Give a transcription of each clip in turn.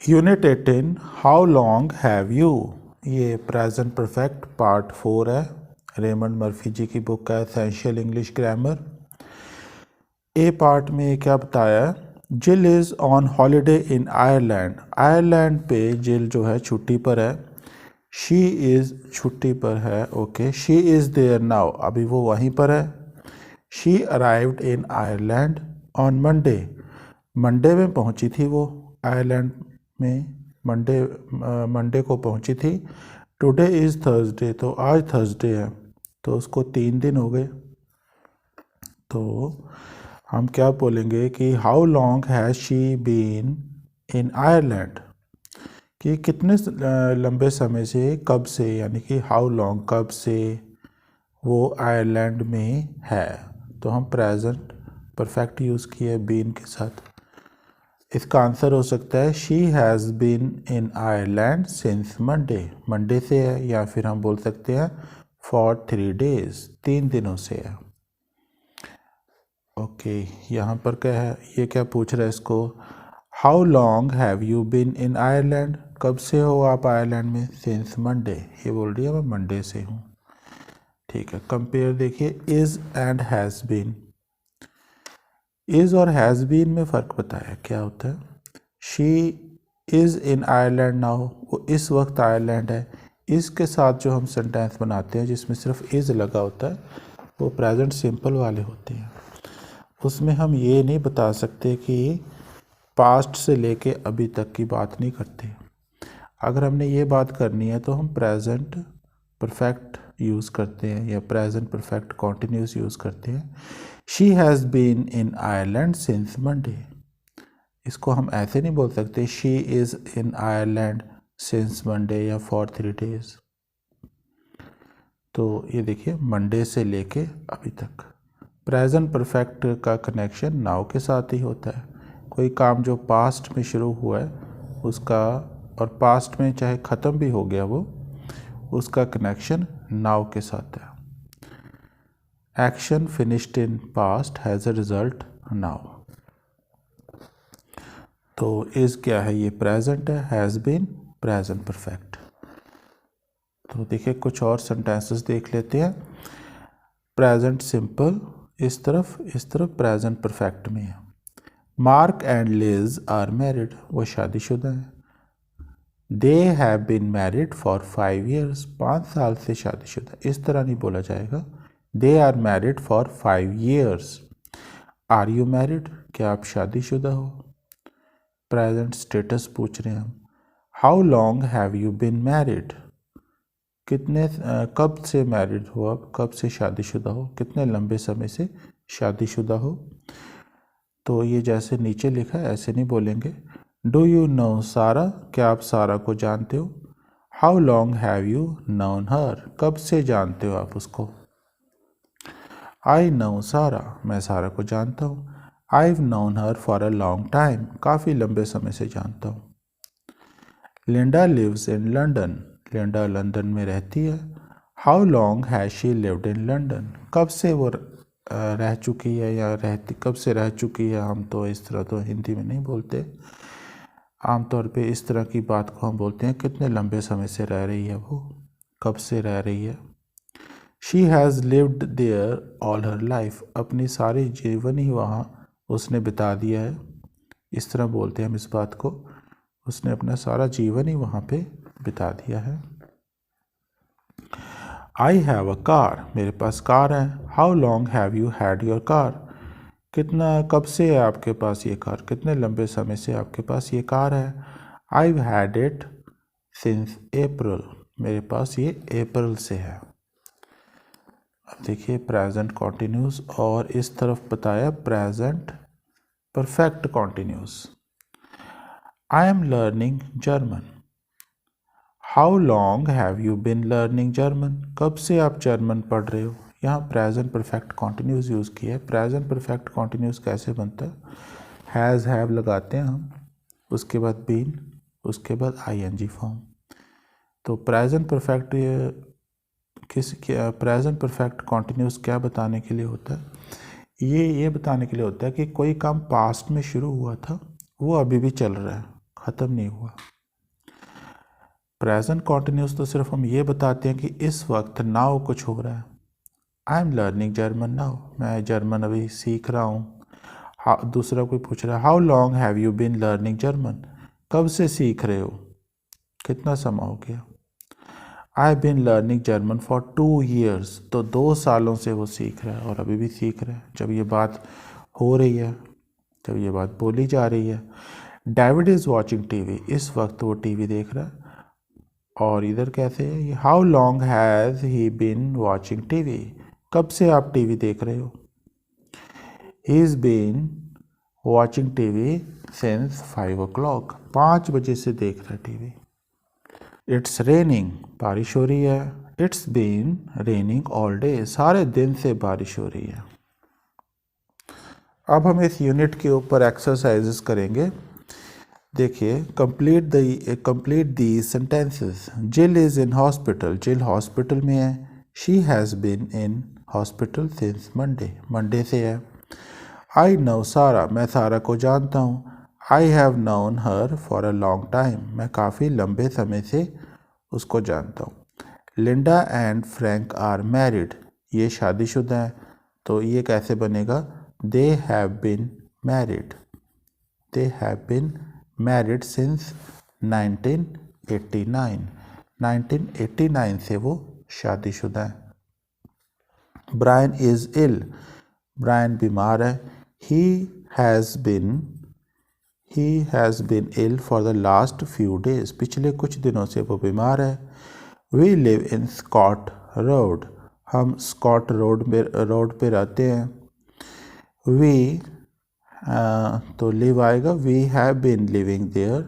Unit 18 how long have you. ये present perfect part 4 है। Raymond Murphy जी की book है एसेंशियल इंग्लिश ग्रामर। ए part में क्या बताया है, जिल is on holiday in Ireland. Ireland पे जिल जो है छुट्टी पर है। शी इज़ छुट्टी पर है, okay. She is there now, अभी वो वहीं पर है। She arrived in Ireland on Monday. Monday में पहुंची थी वो आयरलैंड में। मंडे को पहुंची थी। टुडे इज़ थर्सडे, तो आज थर्सडे है, तो उसको 3 दिन हो गए। तो हम क्या बोलेंगे कि how long has she been in Ireland, कि कितने लंबे समय से, कब से, यानी कि हाउ लॉन्ग कब से वो आयरलैंड में है। तो हम प्रेजेंट परफेक्ट यूज़ किए बीन के साथ। इसका आंसर हो सकता है she has been in Ireland since Monday. Monday से है, या फिर हम बोल सकते हैं फॉर 3 days, 3 दिनों से है। ओके, यहाँ पर क्या है, ये क्या पूछ रहा है इसको, how long have you been in Ireland, कब से हो आप आयरलैंड में। सिंस मंडे, ये बोल रही है मैं मंडे से हूँ। ठीक है, कंपेयर देखिए is and has been. Is और हैज़ बीन में फ़र्क बताया क्या होता है। She is in Ireland now, वो इस वक्त आयरलैंड है। इज़ के साथ जो हम सेंटेंस बनाते हैं जिसमें सिर्फ इज़ लगा होता है, वो प्रेजेंट सिंपल वाले होते हैं। उसमें हम ये नहीं बता सकते कि पास्ट से लेके अभी तक की बात नहीं करते। अगर हमने ये बात करनी है तो हम प्रेजेंट परफेक्ट यूज़ करते हैं, या प्रेजेंट परफेक्ट कॉन्टिन्यूस यूज़ करते हैं। She has been in Ireland since Monday. इसको हम ऐसे नहीं बोल सकते she is in Ireland since Monday या फॉर 3 days। तो ये देखिए मंडे से लेके अभी तक। प्रेजेंट परफेक्ट का कनेक्शन नाउ के साथ ही होता है। कोई काम जो पास्ट में शुरू हुआ है उसका, और पास्ट में चाहे ख़त्म भी हो गया वो, उसका कनेक्शन नाउ के साथ है। Action finished in past has a result now. तो इज़ क्या है, ये प्रेजेंट है, हैज़ बीन प्रेजेंट परफेक्ट। तो देखिए कुछ और सेंटेंसेस देख लेते हैं। प्रेजेंट सिंपल इस तरफ प्रेजेंट परफेक्ट में है। Mark and Liz are married, वो शादीशुदा हैं। They have been married for 5 years, 5 साल से शादीशुदा। इस तरह नहीं बोला जाएगा। They are married for 5 years। Are you married, क्या आप शादीशुदा हो। प्रेजेंट स्टेटस पूछ रहे हैं हम। How long have you been married, कितने कब से मैरिड हो आप, कब से शादीशुदा हो, कितने लंबे समय से शादीशुदा हो। तो ये जैसे नीचे लिखा है ऐसे नहीं बोलेंगे। डू यू नो सारा, क्या आप सारा को जानते हो। How long have you known हर, कब से जानते हो आप उसको। आई नो सारा, मैं सारा को जानता हूँ। I've known her for a long time, काफ़ी लंबे समय से जानता हूँ। Linda lives in London, Linda London में रहती है। How long has she lived in London, कब से वो रह चुकी है या रहती, कब से रह चुकी है। हम तो इस तरह तो हिंदी में नहीं बोलते, आमतौर पे इस तरह की बात को हम बोलते हैं कितने लंबे समय से रह रही है वो, कब से रह रही है। She has lived there all her life, अपनी सारी जीवन ही वहाँ उसने बिता दिया है। इस तरह बोलते हैं हम इस बात को, उसने अपना सारा जीवन ही वहाँ पे बिता दिया है। आई हैव अ कार, मेरे पास कार है। How long have you had your car, कितना, कब से है आपके पास ये कार, कितने लंबे समय से आपके पास ये कार है। I had it since April, मेरे पास ये अप्रैल से है। अब देखिए प्रेजेंट कॉन्टिन्यूस, और इस तरफ बताया present perfect continuous. I am learning German. How long have you been learning German, कब से आप जर्मन पढ़ रहे हो। यहाँ प्रेजेंट परफेक्ट कॉन्टिन्यूस यूज़ किया है। प्रेजेंट परफेक्ट कॉन्टिन्यूस कैसे बनता है, हैज़ हैव लगाते हैं हम, उसके बाद बीन, उसके बाद आईएनजी फॉर्म। तो present perfect present perfect continuous क्या बताने के लिए होता है, ये बताने के लिए होता है कि कोई काम पास्ट में शुरू हुआ था वो अभी भी चल रहा है, ख़त्म नहीं हुआ। प्रेजेंट कॉन्टिन्यूस तो सिर्फ हम ये बताते हैं कि इस वक्त नाउ कुछ हो रहा है। I am learning German now, मैं जर्मन अभी सीख रहा हूँ। दूसरा कोई पूछ रहा है how long have you been learning German, कब से सीख रहे हो, कितना समय हो गया। I been learning German for 2 years, तो 2 सालों से वो सीख रहा है और अभी भी सीख रहा है जब ये बात हो रही है, जब ये बात बोली जा रही है। डेविड इज़ वॉचिंग टीवी, इस वक्त वो टीवी देख रहा है। और इधर कैसे है, how long has he been watching TV, कब से आप टीवी देख रहे हो। He is been watching TV since 5 o'clock, 5 बजे से देख रहा है टीवी। इट्स रेनिंग, बारिश हो रही है। It's been raining all day, सारे दिन से बारिश हो रही है। अब हम इस यूनिट के ऊपर एक्सरसाइजेस करेंगे। देखिए, complete the sentences. Jill is in hospital, Jill hospital में है। She has been in hospital since Monday, Monday से है। आई नो सारा, मैं सारा को जानता हूँ। I have known her for a long time, मैं काफ़ी लंबे समय से उसको जानता हूँ। Linda and Frank are married, ये शादीशुदा है। तो ये कैसे बनेगा, they have been married, they have been married since 1989, 1989 से वो शादीशुदा है। ब्रायन इज़ इल, ब्रायन बीमार है। He has been ill for the last few days, पिछले कुछ दिनों से वो बीमार है। We live in Scott Road, हम स्कॉट रोड पे रहते हैं। वी तो लिव आएगा, we have been living there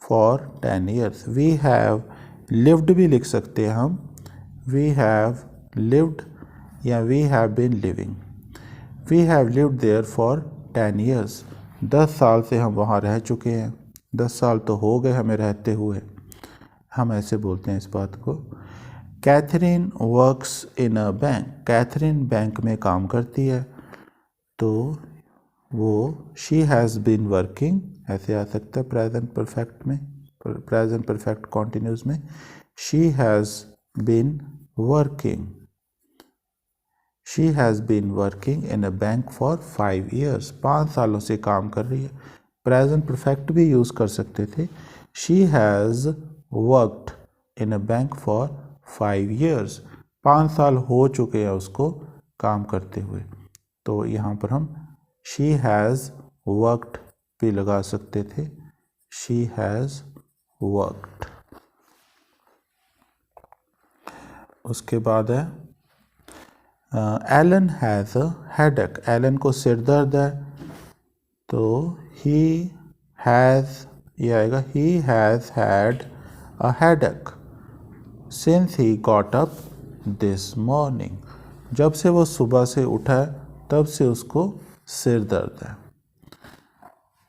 for 10 years। We have lived भी लिख सकते हैं हम, वी हैव लिव्ड या we have been living. We have lived there for 10 years, 10 साल से हम वहाँ रह चुके हैं। 10 साल तो हो गए हमें रहते हुए, हम ऐसे बोलते हैं इस बात को। Catherine works in a bank, Catherine bank में काम करती है। तो वो शी हैज़ बीन वर्किंग, ऐसे आ सकता है प्रेजेंट परफेक्ट में, प्रेजेंट परफेक्ट कॉन्टिन्यूस में। She has been working, she has been working in a bank for 5 years, 5 सालों से काम कर रही है। प्रेजेंट परफेक्ट भी यूज़ कर सकते थे। She has worked in a bank for 5 years, 5 साल हो चुके हैं उसको काम करते हुए। तो यहाँ पर हम शी हैज़ वर्कड भी लगा सकते थे, शी हैज़ वर्कड। उसके बाद है Alan has a headache, Alan को सिर दर्द है। तो ही हैज़, ये आएगा, he has had a headache since he got up this morning, जब से वो सुबह से उठा है तब से उसको सिर दर्द है।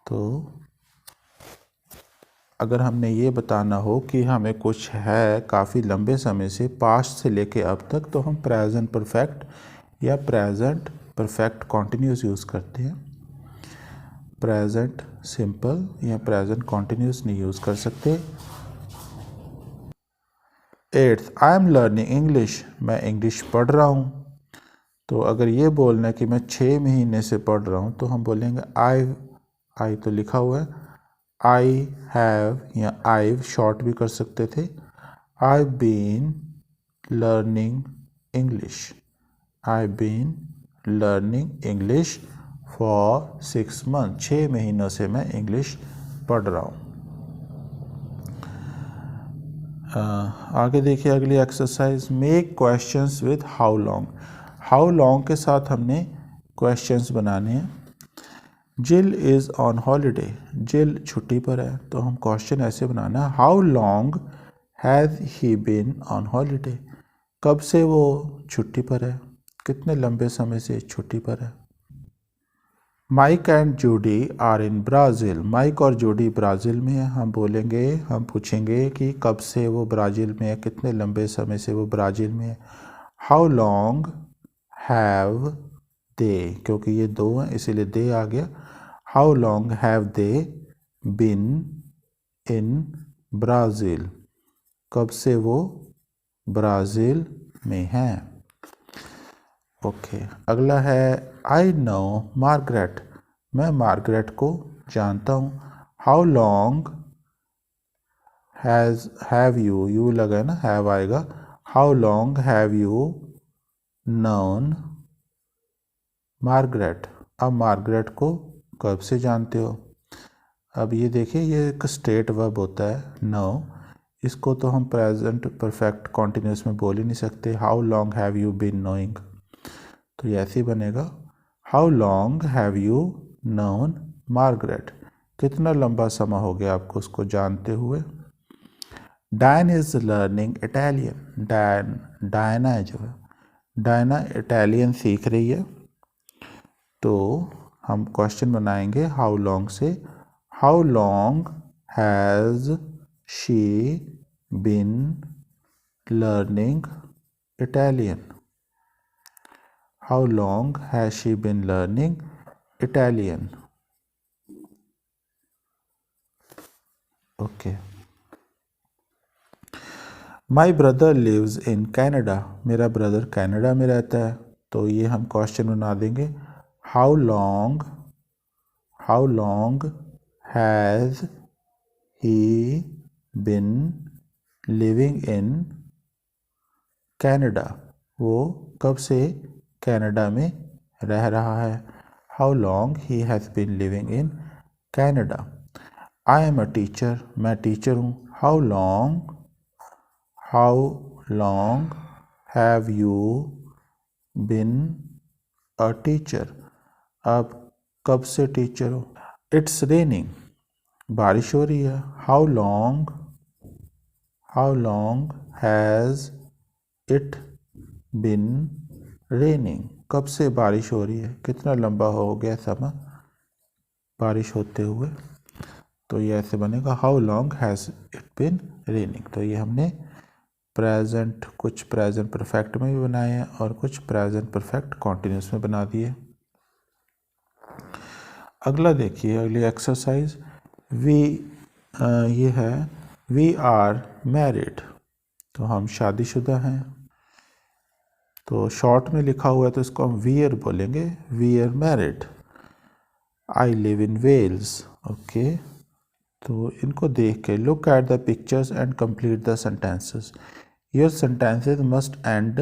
तो अगर हमने ये बताना हो कि हमें कुछ है काफ़ी लंबे समय से, पास्ट से लेके अब तक, तो हम प्रेजेंट परफेक्ट या प्रेजेंट परफेक्ट कॉन्टिन्यूस यूज़ करते हैं। प्रेजेंट सिंपल या प्रेजेंट कॉन्टिन्यूस नहीं यूज़ कर सकते। 8th, I am learning English, मैं इंग्लिश पढ़ रहा हूँ। तो अगर ये बोलना है कि मैं 6 महीने से पढ़ रहा हूँ, तो हम बोलेंगे आई तो लिखा हुआ है, आई हैव या आईव शॉर्ट भी कर सकते थे। I been learning English, I been learning English for 6 months, 6 महीनों से मैं इंग्लिश पढ़ रहा हूँ। आगे देखिए अगली exercise, make questions with how long. How long के साथ हमने क्वेश्चंस बनाने हैं। जिल इज़ ऑन हॉलीडे, जिल छुट्टी पर है, तो हम क्वेश्चन ऐसे बनाना है, how long has he been on holiday, कब से वो छुट्टी पर है, कितने लंबे समय से छुट्टी पर है। Mike and Judy are in Brazil, Mike और जूडी ब्राज़ील में है। हम बोलेंगे, हम पूछेंगे कि कब से वो ब्राज़ील में है, कितने लंबे समय से वो ब्राज़ील में है। हाउ लॉन्ग हैव दे, क्योंकि ये दो हैं इसीलिए दे आ गया। How long have they been in Brazil, कब से वो ब्राज़ील में हैं। ओके, अगला है आई नो मार्गरेट, मैं मार्गरेट को जानता हूँ। हाउ लॉन्ग हैव यू लगा है ना, हैव आएगा। How long have you known Margaret, अब मार्गरेट को कब से जानते हो। अब ये देखिए, ये एक स्टेट वर्ब होता है नो, इसको तो हम प्रेजेंट परफेक्ट कॉन्टिन्यूस में बोल ही नहीं सकते। How long have you been knowing, तो ये ऐसे ही बनेगा, how long have you known Margaret, कितना लंबा समय हो गया आपको उसको जानते हुए। डायन इज़ लर्निंग इटालियन, डायना है जो है, डायना इटालियन सीख रही है। तो हम क्वेश्चन बनाएंगे हाउ लॉन्ग से, how long has she been learning Italian, how long has she been learning Italian. Okay, my brother lives in Canada, मेरा ब्रदर कनाडा में रहता है। तो ये हम क्वेश्चन बना देंगे, how long has he been living in Canada, वो कब से कनाडा में रह रहा है। How long he has been living in Canada. I am a teacher, मैं टीचर हूँ। How long have you been a teacher, आप कब से टीचर हो। इट्स रेनिंग, बारिश हो रही है। How long has it been raining, कब से बारिश हो रही है, कितना लंबा हो गया समय बारिश होते हुए। तो ये ऐसे बनेगा, how long has it been raining. तो ये हमने प्रेजेंट, कुछ प्रेजेंट परफेक्ट में भी बनाए हैं और कुछ प्रेजेंट परफेक्ट कॉन्टिन्यूस में बना दिए। अगला देखिए, अगली एक्सरसाइज, ये है वी आर मैरिड, तो हम शादीशुदा हैं। तो शॉर्ट में लिखा हुआ है तो इसको हम वीयर बोलेंगे, we are married. I live in Wales, okay. तो इनको देख के look at the pictures and complete the sentences, your sentences must end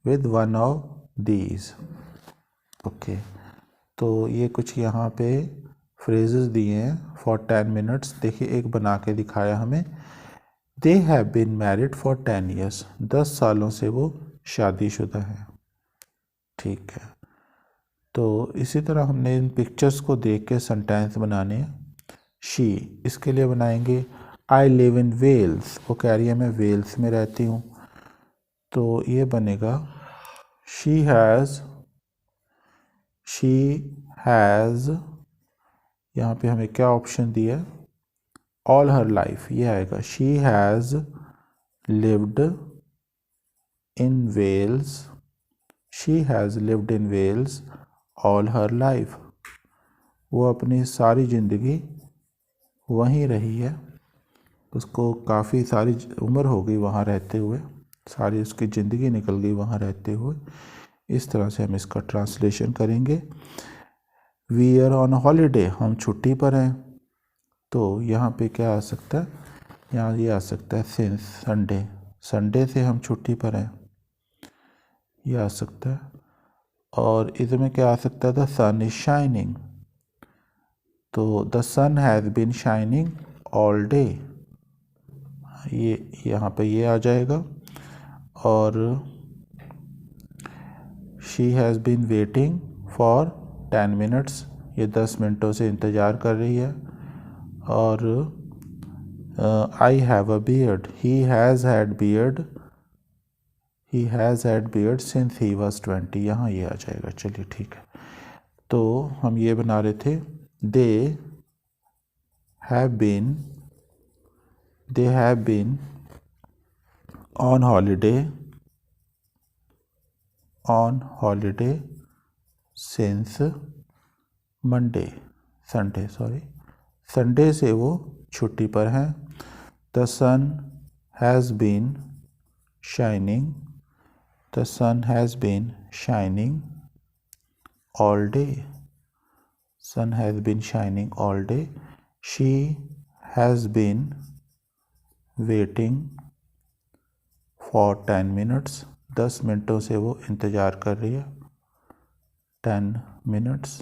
with one of these. Okay, तो ये कुछ यहाँ पे फ्रेजेस दिए हैं फॉर 10 मिनट्स। देखिए, एक बना के दिखाया हमें, they have been married for 10 years, 10 सालों से वो शादीशुदा हैं। ठीक है, तो इसी तरह हमने इन पिक्चर्स को देख के सेंटेंस बनाने हैं। शी, इसके लिए बनाएंगे आई लिव इन वेल्स, वो कह रही है मैं वेल्स में रहती हूँ। तो ये बनेगा शी हैज़, यहाँ पे हमें क्या ऑप्शन दिया है, ऑल हर लाइफ, ये आएगा। She has lived in Wales, she has lived in Wales all her life, वो अपनी सारी ज़िंदगी वहीं रही है, उसको काफ़ी सारी उम्र हो गई वहाँ रहते हुए, सारी उसकी ज़िंदगी निकल गई वहाँ रहते हुए। इस तरह से हम इसका ट्रांसलेशन करेंगे। वी आर ऑन हॉलीडे, हम छुट्टी पर हैं। तो यहाँ पे क्या आ सकता है, यहाँ ये आ सकता है सिंस संडे, संडे से हम छुट्टी पर हैं, ये आ सकता है। और इसमें क्या आ सकता है, द सन इज शाइनिंग, तो the sun has been shining all day, ये यहाँ पे ये आ जाएगा। और she has been waiting for 10 minutes, ये 10 मिनटों से इंतज़ार कर रही है। और I have a beard, he has had beard since he was 20, यहाँ ये आ जाएगा। चलिए ठीक है, तो हम ये बना रहे थे, they have been on holiday since Sunday से वो छुट्टी पर हैं। The sun has been shining, the sun has been shining all day, sun has been shining all day. She has been waiting for 10 minutes. 10 मिनटों से वो इंतज़ार कर रही है। 10 minutes।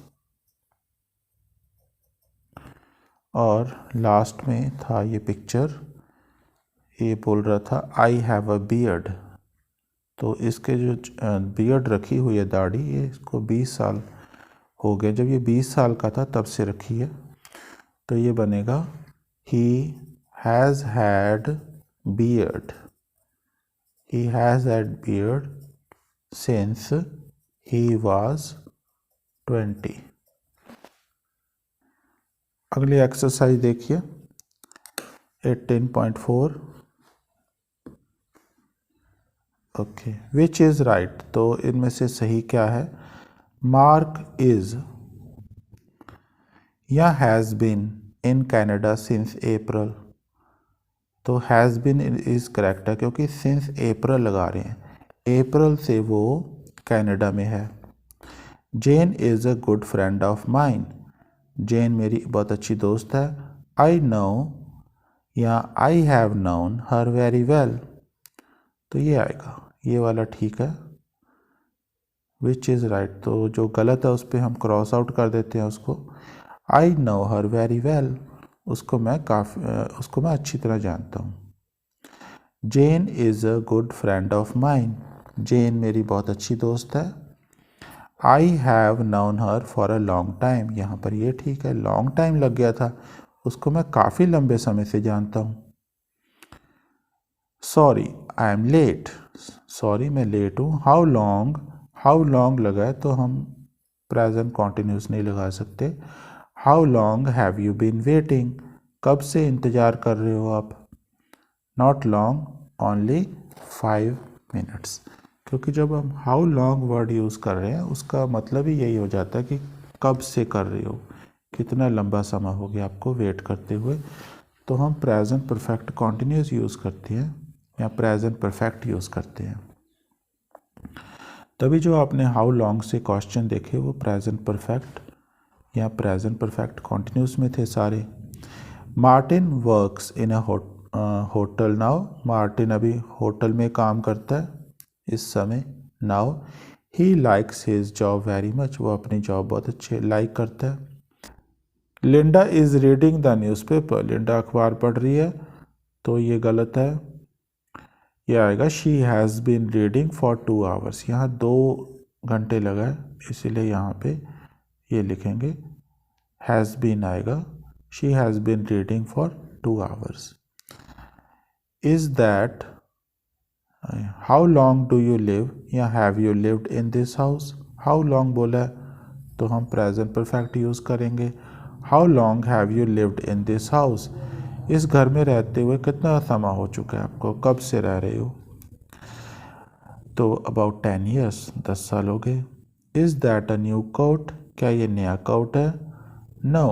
और लास्ट में था ये पिक्चर, ये बोल रहा था आई हैव अ बियर्ड। तो इसके जो बियर्ड रखी हुई है, दाढ़ी, ये इसको 20 साल हो गए। जब ये 20 साल का था तब से रखी है। तो ये बनेगा he has had beard, he has had beard since he was 20। अगली एक्सरसाइज देखिए 18.4। Okay, which is right. तो इनमें से सही क्या है। मार्क इज़ या has been in Canada since April. तो हैज़ बीन इज़ करेक्ट है क्योंकि सिंस अप्रैल लगा रहे हैं, अप्रैल से वो कनाडा में है। Jane is a good friend of mine, Jane मेरी बहुत अच्छी दोस्त है। आई नो या I have known her very well. तो ये आएगा, ये वाला ठीक है। विच इज़ राइट, तो जो गलत है उस पर हम क्रॉस आउट कर देते हैं उसको। I know her very well, उसको मैं अच्छी तरह जानता हूँ। Jane is a good friend of mine, Jane मेरी बहुत अच्छी दोस्त है। I have known her for a long time, यहाँ पर ये ठीक है, लॉन्ग टाइम लग गया था, उसको मैं काफ़ी लंबे समय से जानता हूँ। Sorry I am late, sorry मैं लेट हूँ। हाउ लॉन्ग लगा है तो हम प्रेजेंट कॉन्टिन्यूस नहीं लगा सकते। How long have you been waiting, कब से इंतज़ार कर रहे हो आप। Not long, only 5 minutes. क्योंकि जब हम हाउ लॉन्ग वर्ड यूज़ कर रहे हैं उसका मतलब ही यही हो जाता है कि कब से कर रहे हो, कितना लंबा समय हो गया आपको वेट करते हुए। तो हम प्रेजेंट परफेक्ट कॉन्टिन्यूस यूज़ करते हैं या प्रेजेंट परफेक्ट यूज़ करते हैं। तभी जो आपने हाउ लॉन्ग से क्वेश्चन देखे वो प्रेजेंट परफेक्ट या प्रेजेंट परफेक्ट कॉन्टिन्यूस में थे सारे। Martin works in a hotel now, Martin अभी होटल में काम करता है इस समय। Now he likes his job very much, वो अपनी जॉब बहुत अच्छे लाइक करता है। Linda is reading the newspaper, Linda अखबार पढ़ रही है, तो ये गलत है। यह आएगा she has been reading for 2 hours, यहाँ 2 घंटे लगा है इसीलिए यहाँ पे ये लिखेंगे हैज़ बीन आएगा। She has been reading for 2 hours. Is that, how long do you live या have you lived in this house. How long बोला है तो हम प्रेजेंट परफेक्ट यूज़ करेंगे। How long have you lived in this house, इस घर में रहते हुए कितना समय हो चुका है आपको, कब से रह रहे हो। तो अबाउट 10 ईयर्स, 10 साल हो गए। Is that a new coat, क्या ये नया कोट है। No,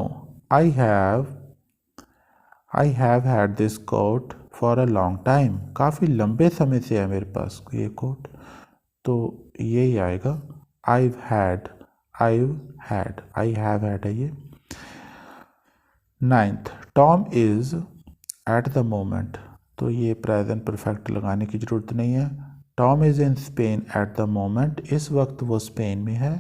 I have had this coat for a long time, काफ़ी लंबे समय से है मेरे पास ये कोट, तो यही आएगा आई हैव हैड है ये। 9th, Tom is at the moment, तो ये प्रेजेंट परफेक्ट लगाने की ज़रूरत नहीं है। Tom is in Spain at the moment, इस वक्त वो स्पेन में है।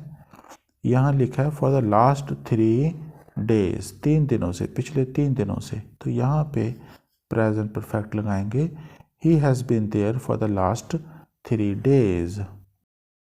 यहाँ लिखा है फॉर द लास्ट 3 डेज, 3 दिनों से, पिछले 3 दिनों से, तो यहाँ पे प्रेजेंट परफेक्ट लगाएंगे। He has been there for the last 3 days.